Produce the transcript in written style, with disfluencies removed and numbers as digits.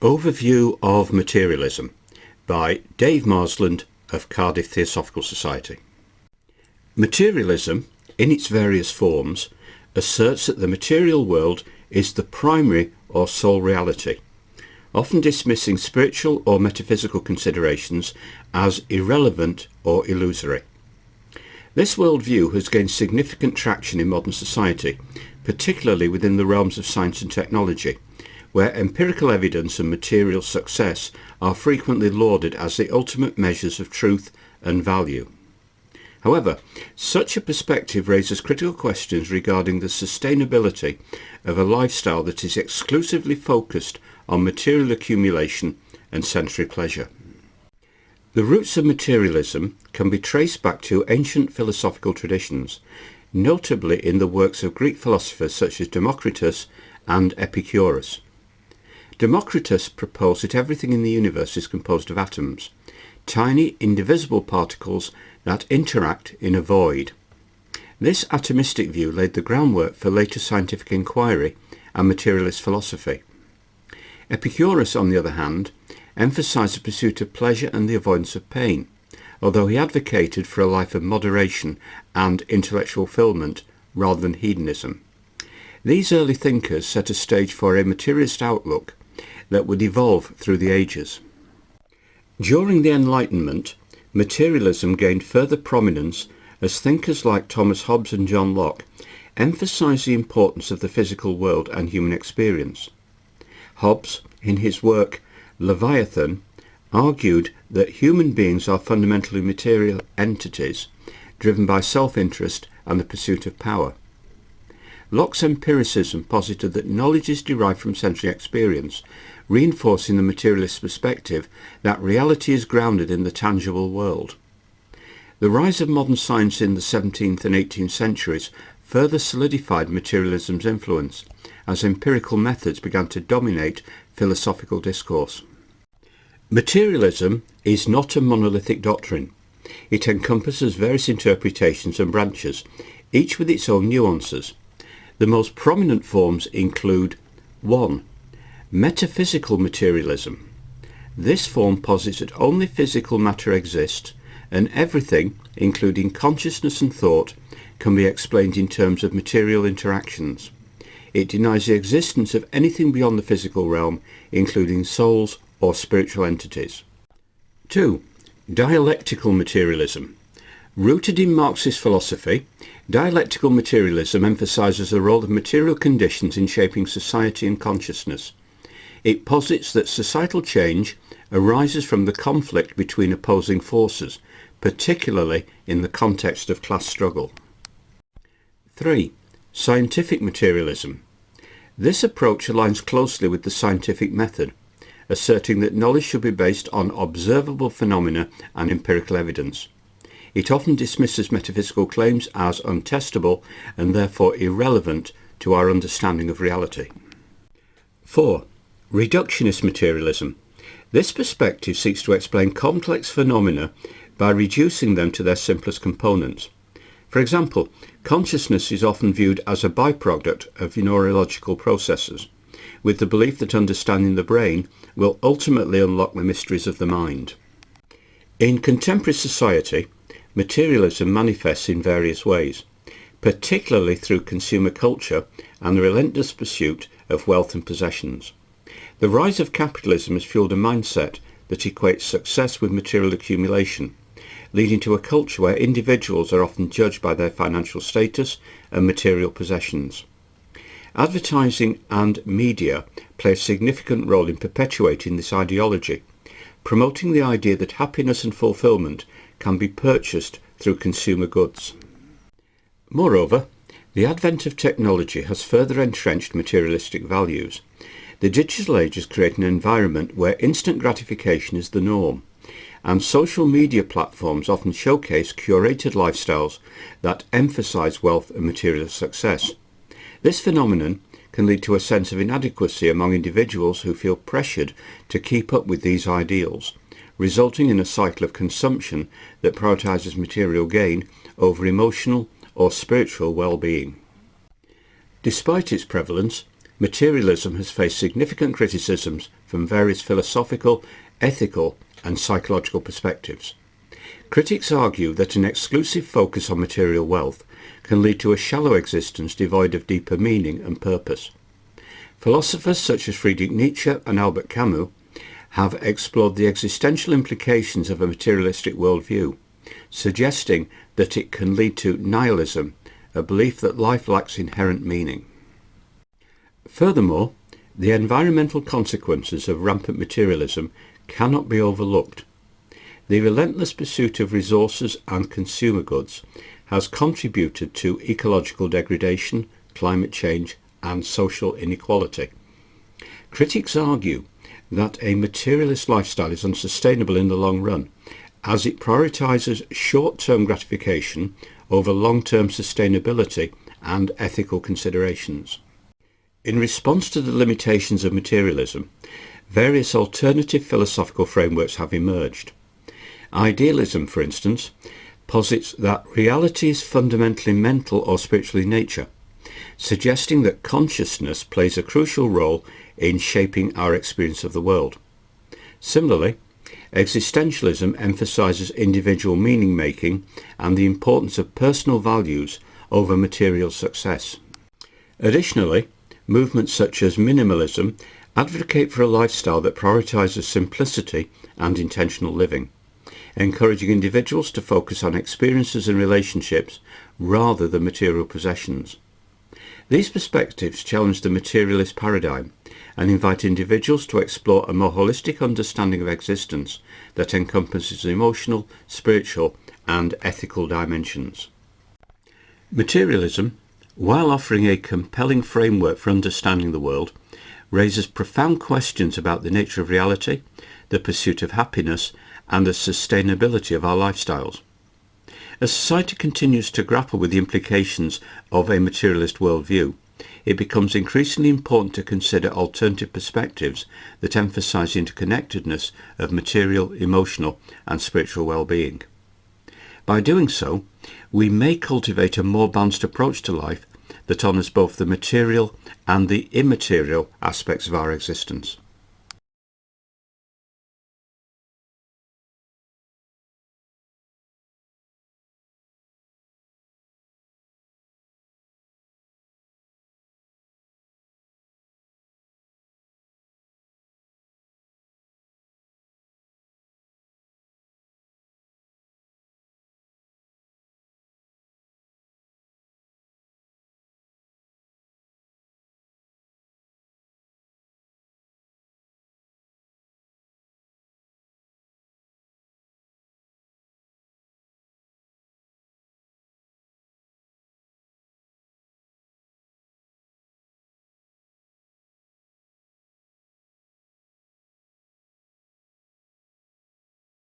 Overview of Materialism by Dave Marsland of Cardiff Theosophical Society. Materialism, in its various forms, asserts that the material world is the primary or sole reality, often dismissing spiritual or metaphysical considerations as irrelevant or illusory. This worldview has gained significant traction in modern society, particularly within the realms of science and technology, where empirical evidence and material success are frequently lauded as the ultimate measures of truth and value. However, such a perspective raises critical questions regarding the sustainability of a lifestyle that is exclusively focused on material accumulation and sensory pleasure. The roots of materialism can be traced back to ancient philosophical traditions, notably in the works of Greek philosophers such as Democritus and Epicurus. Democritus proposed that everything in the universe is composed of atoms, tiny indivisible particles that interact in a void. This atomistic view laid the groundwork for later scientific inquiry and materialist philosophy. Epicurus, on the other hand, emphasized the pursuit of pleasure and the avoidance of pain, although he advocated for a life of moderation and intellectual fulfillment rather than hedonism. These early thinkers set a stage for a materialist outlook that would evolve through the ages. During the Enlightenment, materialism gained further prominence as thinkers like Thomas Hobbes and John Locke emphasized the importance of the physical world and human experience. Hobbes, in his work Leviathan, argued that human beings are fundamentally material entities driven by self-interest and the pursuit of power. Locke's empiricism posited that knowledge is derived from sensory experience, reinforcing the materialist perspective that reality is grounded in the tangible world. The rise of modern science in the 17th and 18th centuries further solidified materialism's influence, as empirical methods began to dominate philosophical discourse. Materialism is not a monolithic doctrine. It encompasses various interpretations and branches, each with its own nuances. The most prominent forms include 1. Metaphysical materialism. This form posits that only physical matter exists, and everything, including consciousness and thought, can be explained in terms of material interactions. It denies the existence of anything beyond the physical realm, including souls or spiritual entities. 2. Dialectical materialism. Rooted in Marxist philosophy, dialectical materialism emphasizes the role of material conditions in shaping society and consciousness. It posits that societal change arises from the conflict between opposing forces, particularly in the context of class struggle. 3. Scientific materialism. This approach aligns closely with the scientific method, asserting that knowledge should be based on observable phenomena and empirical evidence. It often dismisses metaphysical claims as untestable and therefore irrelevant to our understanding of reality. 4. Reductionist materialism. This perspective seeks to explain complex phenomena by reducing them to their simplest components. For example, consciousness is often viewed as a byproduct of neurological processes, with the belief that understanding the brain will ultimately unlock the mysteries of the mind. In contemporary society, materialism manifests in various ways, particularly through consumer culture and the relentless pursuit of wealth and possessions. The rise of capitalism has fueled a mindset that equates success with material accumulation, leading to a culture where individuals are often judged by their financial status and material possessions. Advertising and media play a significant role in perpetuating this ideology, promoting the idea that happiness and fulfillment can be purchased through consumer goods. Moreover, the advent of technology has further entrenched materialistic values. The digital age has created an environment where instant gratification is the norm, and social media platforms often showcase curated lifestyles that emphasize wealth and material success. This phenomenon can lead to a sense of inadequacy among individuals who feel pressured to keep up with these ideals, resulting in a cycle of consumption that prioritizes material gain over emotional or spiritual well-being. Despite its prevalence, materialism has faced significant criticisms from various philosophical, ethical and psychological perspectives. Critics argue that an exclusive focus on material wealth can lead to a shallow existence devoid of deeper meaning and purpose. Philosophers such as Friedrich Nietzsche and Albert Camus have explored the existential implications of a materialistic worldview, suggesting that it can lead to nihilism, a belief that life lacks inherent meaning. Furthermore, the environmental consequences of rampant materialism cannot be overlooked. The relentless pursuit of resources and consumer goods has contributed to ecological degradation, climate change and social inequality. Critics argue that a materialist lifestyle is unsustainable in the long run, as it prioritises short-term gratification over long-term sustainability and ethical considerations. In response to the limitations of materialism, various alternative philosophical frameworks have emerged. Idealism, for instance, posits that reality is fundamentally mental or spiritual in nature, suggesting that consciousness plays a crucial role in shaping our experience of the world. Similarly, existentialism emphasises individual meaning-making and the importance of personal values over material success. Additionally, movements such as minimalism advocate for a lifestyle that prioritises simplicity and intentional living, encouraging individuals to focus on experiences and relationships rather than material possessions. These perspectives challenge the materialist paradigm and invite individuals to explore a more holistic understanding of existence that encompasses emotional, spiritual and ethical dimensions. Materialism, while offering a compelling framework for understanding the world, raises profound questions about the nature of reality, the pursuit of happiness, and the sustainability of our lifestyles. As society continues to grapple with the implications of a materialist worldview, it becomes increasingly important to consider alternative perspectives that emphasize the interconnectedness of material, emotional, and spiritual well-being. By doing so, we may cultivate a more balanced approach to life that honours both the material and the immaterial aspects of our existence.